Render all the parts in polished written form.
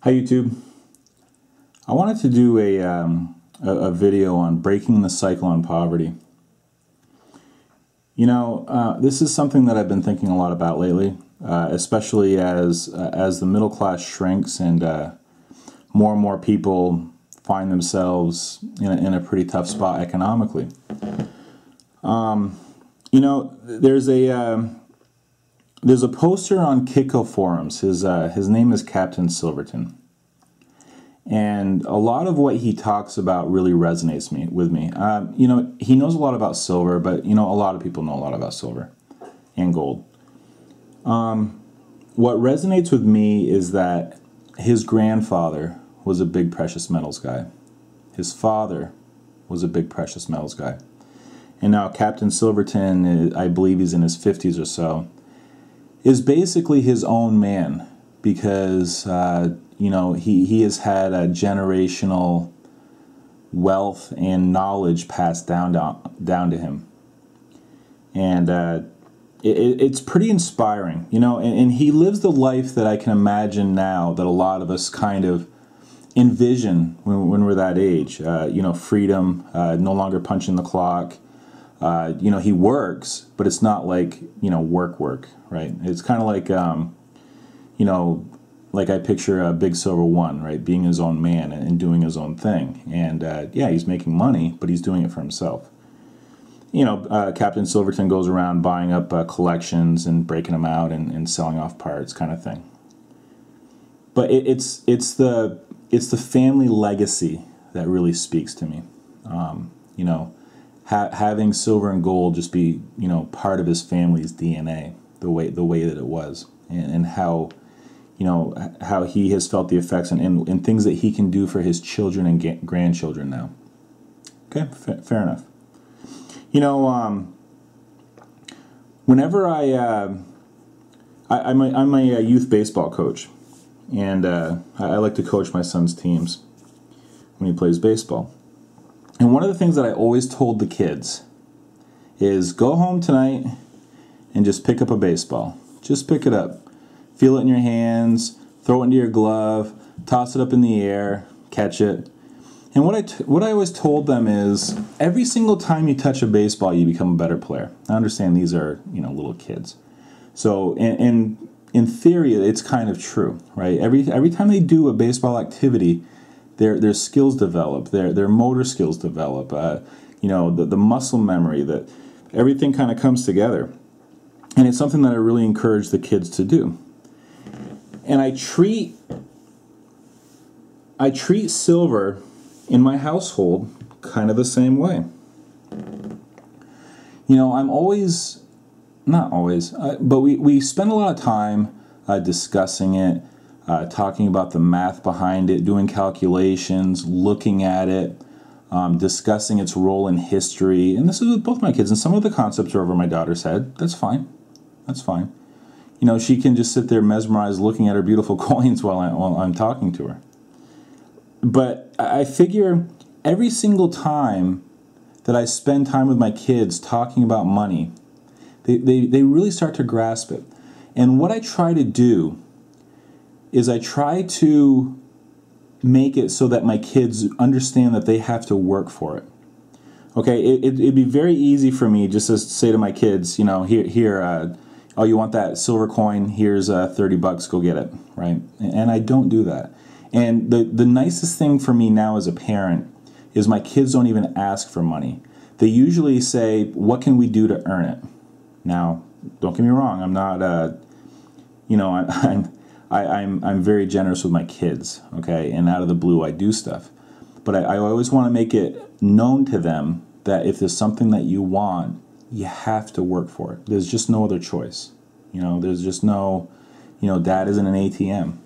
Hi YouTube. I wanted to do a video on breaking the cycle on poverty. This is something that I've been thinking a lot about lately, especially as the middle class shrinks and more and more people find themselves in a pretty tough spot economically. There's a poster on Kitco forums. His name is Captain Silverton. And a lot of what he talks about really resonates with me. He knows a lot about silver, but a lot of people know a lot about silver and gold. What resonates with me is that his grandfather was a big precious metals guy. His father was a big precious metals guy. And now Captain Silverton, I believe he's in his 50s or so, is basically his own man because he has had a generational wealth and knowledge passed down to him, and it's pretty inspiring, and he lives the life that I can imagine now that a lot of us kind of envision when we're that age. Freedom, no longer punching the clock. He works, but it's not like, work, right? It's kind of like, like I picture a Big Silver One, right? Being his own man and doing his own thing. And, he's making money, but he's doing it for himself. Captain Silverton goes around buying up collections and breaking them out and selling off parts kind of thing. But it's the family legacy that really speaks to me. Having silver and gold just be, part of his family's DNA, the way that it was, and how, how he has felt the effects and things that he can do for his children and grandchildren now. Okay, fair enough. Whenever I'm a youth baseball coach, and I like to coach my son's teams when he plays baseball. And one of the things that I always told the kids is go home tonight and just pick up a baseball. Just pick it up. Feel it in your hands, throw it into your glove, toss it up in the air, catch it. And what I always told them is every single time you touch a baseball, you become a better player. I understand these are, little kids. So in theory, it's kind of true, right? Every time they do a baseball activity, their skills develop, their motor skills develop, the muscle memory, that everything kind of comes together. And it's something that I really encourage the kids to do. And I treat silver in my household kind of the same way. I'm always, not always, but we spend a lot of time discussing it, talking about the math behind it, doing calculations, looking at it, discussing its role in history. And this is with both my kids. And some of the concepts are over my daughter's head. That's fine. That's fine. She can just sit there mesmerized looking at her beautiful coins while I'm talking to her. But I figure every single time that I spend time with my kids talking about money, they really start to grasp it. And what I try to do is I try to make it so that my kids understand that they have to work for it. Okay, it'd be very easy for me just to say to my kids, here, oh, you want that silver coin? Here's $30, go get it, right? And I don't do that. And the nicest thing for me now as a parent is my kids don't even ask for money. They usually say, what can we do to earn it? Now, don't get me wrong, I'm not, I'm very generous with my kids, okay? And out of the blue, I do stuff. But I always want to make it known to them that if there's something that you want, you have to work for it. There's just no other choice. There's just no, dad isn't an ATM.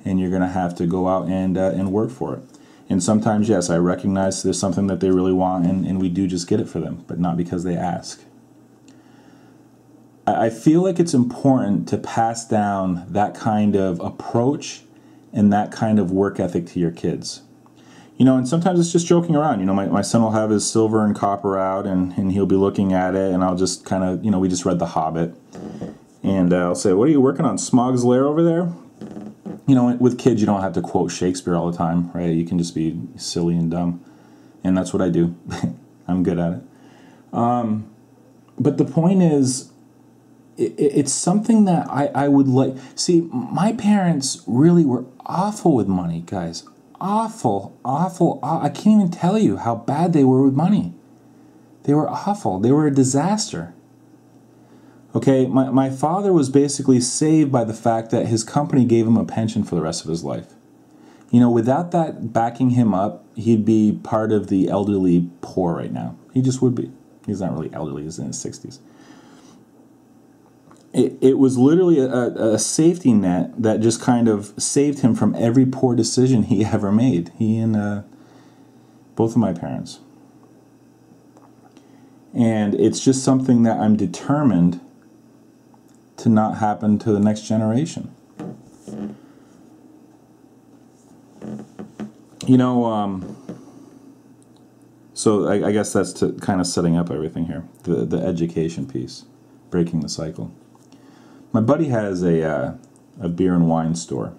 And you're going to have to go out and work for it. And sometimes, yes, I recognize there's something that they really want, and we do just get it for them, but not because they ask. I feel like it's important to pass down that kind of approach and that kind of work ethic to your kids. And sometimes it's just joking around. My son will have his silver and copper out, and he'll be looking at it, and I'll just kind of, we just read The Hobbit. And I'll say, what are you working on, Smog's Lair over there? with kids, you don't have to quote Shakespeare all the time, right? You can just be silly and dumb. And that's what I do. I'm good at it. But the point is, it's something that I would like. See, my parents really were awful with money, guys. Awful. I can't even tell you how bad they were with money. They were awful. They were a disaster. Okay, my father was basically saved by the fact that his company gave him a pension for the rest of his life. Without that backing him up, he'd be part of the elderly poor right now. He just would be. He's not really elderly, he's in his 60s. It was literally a safety net that just kind of saved him from every poor decision he ever made. He and both of my parents. And it's just something that I'm determined to not happen to the next generation. So I guess that's to kind of setting up everything here, the education piece, breaking the cycle. My buddy has a beer and wine store,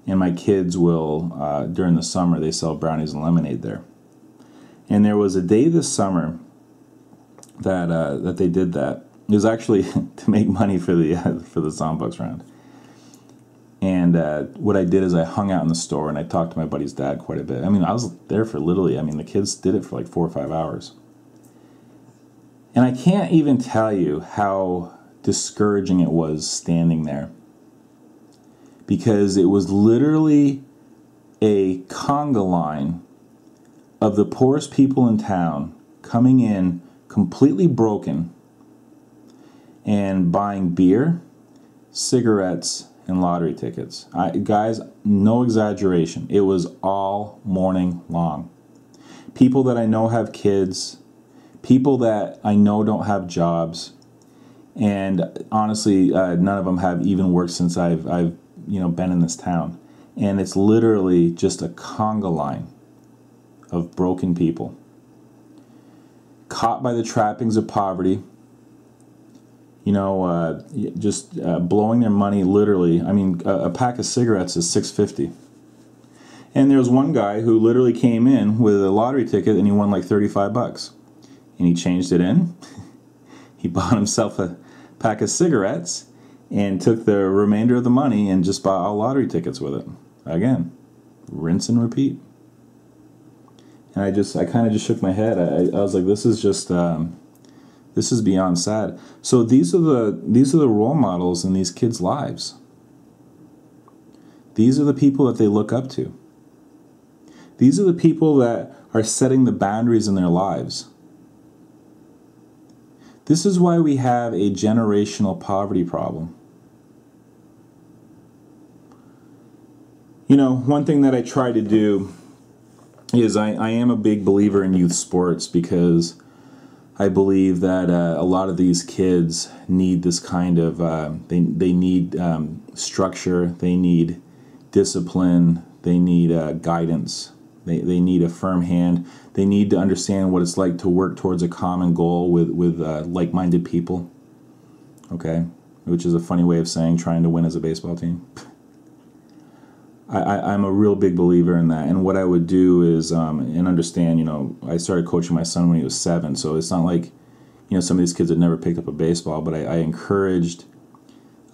and my kids will, during the summer, they sell brownies and lemonade there. And there was a day this summer that they did that. It was actually to make money for the Zombucks round. And what I did is I hung out in the store and I talked to my buddy's dad quite a bit. I mean, I was there for literally, the kids did it for like 4 or 5 hours. And I can't even tell you how discouraging it was standing there. Because it was literally a conga line of the poorest people in town coming in completely broken and buying beer, cigarettes, and lottery tickets. Guys, no exaggeration. It was all morning long. People that I know have kids, people that I know don't have jobs, and honestly, none of them have even worked since I've been in this town. And it's literally just a conga line of broken people, caught by the trappings of poverty. Just blowing their money literally. A pack of cigarettes is $6.50. And there was one guy who literally came in with a lottery ticket and he won like $35. And he changed it in. He bought himself a pack of cigarettes and took the remainder of the money and just bought all lottery tickets with it. Again, rinse and repeat. And I kind of just shook my head. I was like, this is just... this is beyond sad. So these are the role models in these kids' lives. These are the people that they look up to. These are the people that are setting the boundaries in their lives. This is why we have a generational poverty problem. One thing that I try to do is I am a big believer in youth sports because I believe that a lot of these kids need this kind of, they need structure, they need discipline, they need guidance, they need a firm hand, they need to understand what it's like to work towards a common goal with like-minded people, okay? Which is a funny way of saying trying to win as a baseball team. I'm a real big believer in that, and what I would do is, and understand, I started coaching my son when he was 7, so it's not like, some of these kids had never picked up a baseball, but I encouraged,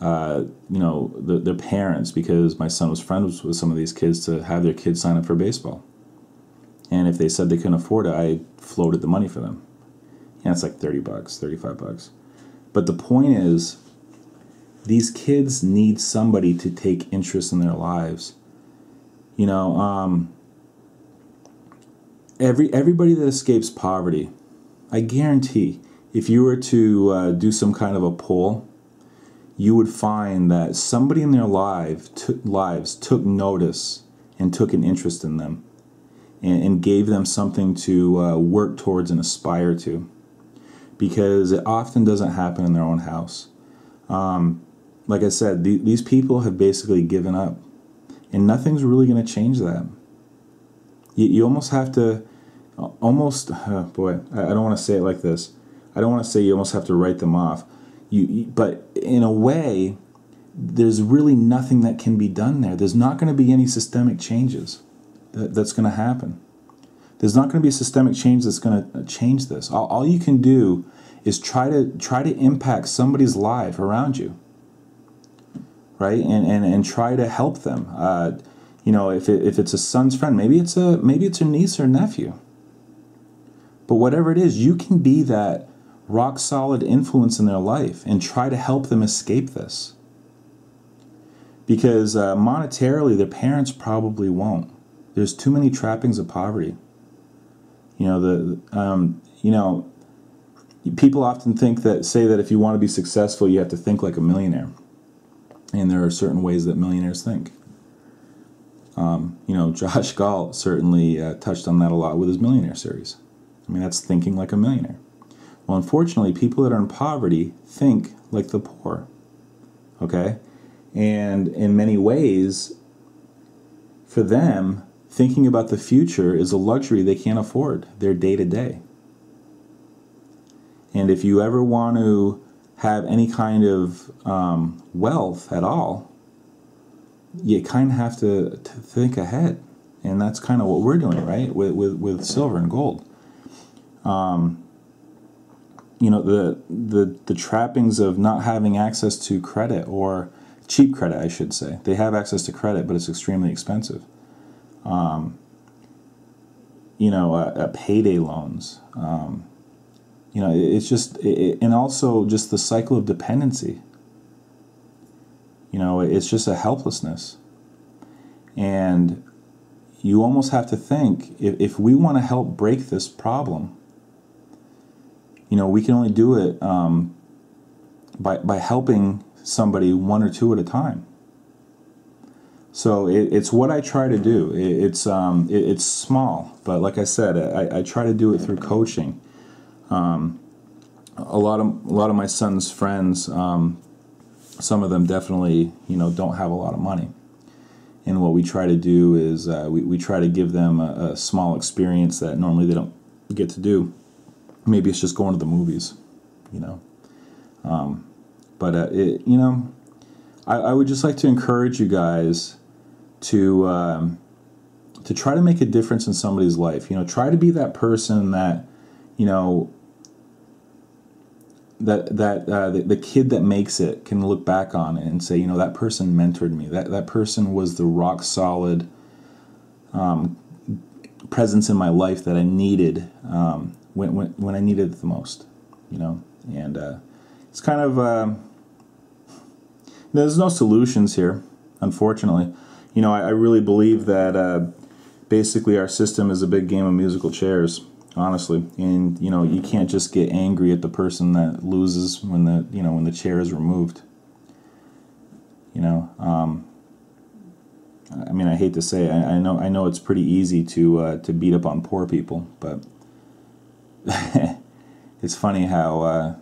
their parents, because my son was friends with some of these kids, to have their kids sign up for baseball. And if they said they couldn't afford it, I floated the money for them. And it's like $30, $35. But the point is, these kids need somebody to take interest in their lives. Everybody that escapes poverty, I guarantee, if you were to do some kind of a poll, you would find that somebody in their lives took notice and took an interest in them and gave them something to work towards and aspire to, because it often doesn't happen in their own house. Like I said, these people have basically given up, and nothing's really going to change that. You almost have to, I don't want to say it like this. I don't want to say you almost have to write them off. But in a way, there's really nothing that can be done there. There's not going to be any systemic changes that's going to happen. There's not going to be a systemic change that's going to change this. All you can do is try to impact somebody's life around you, right? And try to help them. If it's a son's friend, maybe it's a niece or nephew. But whatever it is, you can be that rock solid influence in their life and try to help them escape this. Because monetarily, their parents probably won't. There's too many trappings of poverty. People often say that if you want to be successful, you have to think like a millionaire. And there are certain ways that millionaires think. Josh Galt certainly touched on that a lot with his Millionaire series. I mean, that's thinking like a millionaire. Well, unfortunately, people that are in poverty think like the poor. Okay? And in many ways, for them, thinking about the future is a luxury they can't afford. They're day to day. And if you ever want to have any kind of wealth at all, you kind of have to think ahead. And that's kind of what we're doing, right? With silver and gold. The trappings of not having access to credit, or cheap credit, I should say. They have access to credit, but it's extremely expensive. Payday loans. It's just, and also just the cycle of dependency. It's just a helplessness. And you almost have to think, if we want to help break this problem, we can only do it by helping somebody one or two at a time. So it's what I try to do. It's small, but like I said, I try to do it through coaching. A lot of my son's friends, some of them definitely don't have a lot of money, and what we try to do is we try to give them a small experience that normally they don't get to do. Maybe it's just going to the movies, I would just like to encourage you guys to try to make a difference in somebody's life. Try to be that person that the kid that makes it can look back on it and say, that person mentored me. That person was the rock solid presence in my life that I needed when I needed it the most. And it's kind of there's no solutions here, unfortunately. I really believe that basically our system is a big game of musical chairs. Honestly, and you can't just get angry at the person that loses when the chair is removed. I hate to say it, I know it's pretty easy to beat up on poor people, but it's funny how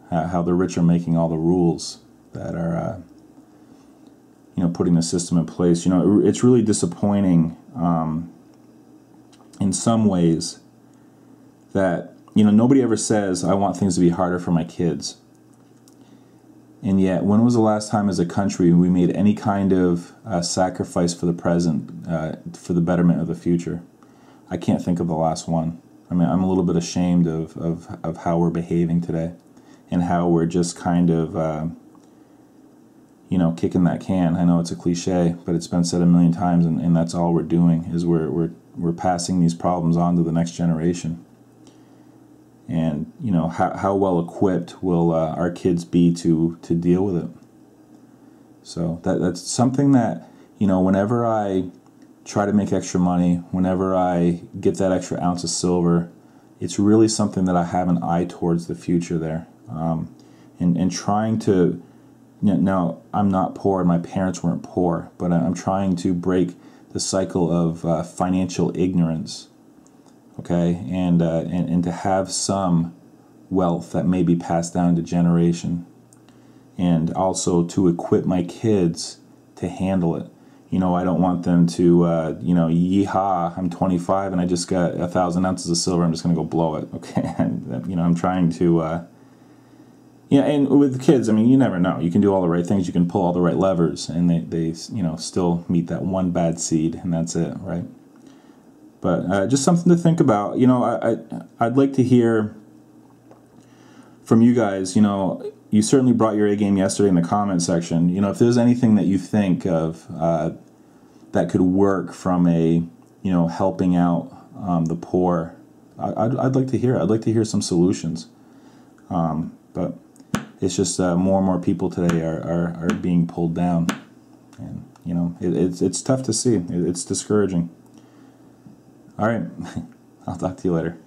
the rich are making all the rules that are putting the system in place. It's really disappointing in some ways that nobody ever says, I want things to be harder for my kids. And yet, when was the last time as a country we made any kind of sacrifice for the present, for the betterment of the future? I can't think of the last one. I'm a little bit ashamed of how we're behaving today, and how we're just kind of kicking that can. I know it's a cliche, but it's been said a million times, and that's all we're doing, is we're passing these problems on to the next generation. And how well equipped will our kids be to deal with it? So that's something that whenever I try to make extra money, whenever I get that extra ounce of silver, it's really something that I have an eye towards the future there, and trying to. Now, I'm not poor, and my parents weren't poor, but I'm trying to break the cycle of financial ignorance. Okay, and to have some wealth that may be passed down to generation, and also to equip my kids to handle it. I don't want them to, yeehaw, I'm 25 and I just got 1,000 ounces of silver, I'm just going to go blow it. Okay, I'm trying to, Yeah, and with kids, I mean, you never know. You can do all the right things, you can pull all the right levers, and they still meet that one bad seed, and that's it, right? But just something to think about. I'd like to hear from you guys. You certainly brought your A game yesterday in the comment section. If there's anything that you think of that could work from a, helping out the poor, I'd like to hear it. I'd like to hear some solutions. But it's just more and more people today are being pulled down, and it's tough to see. It's discouraging. All right, I'll talk to you later.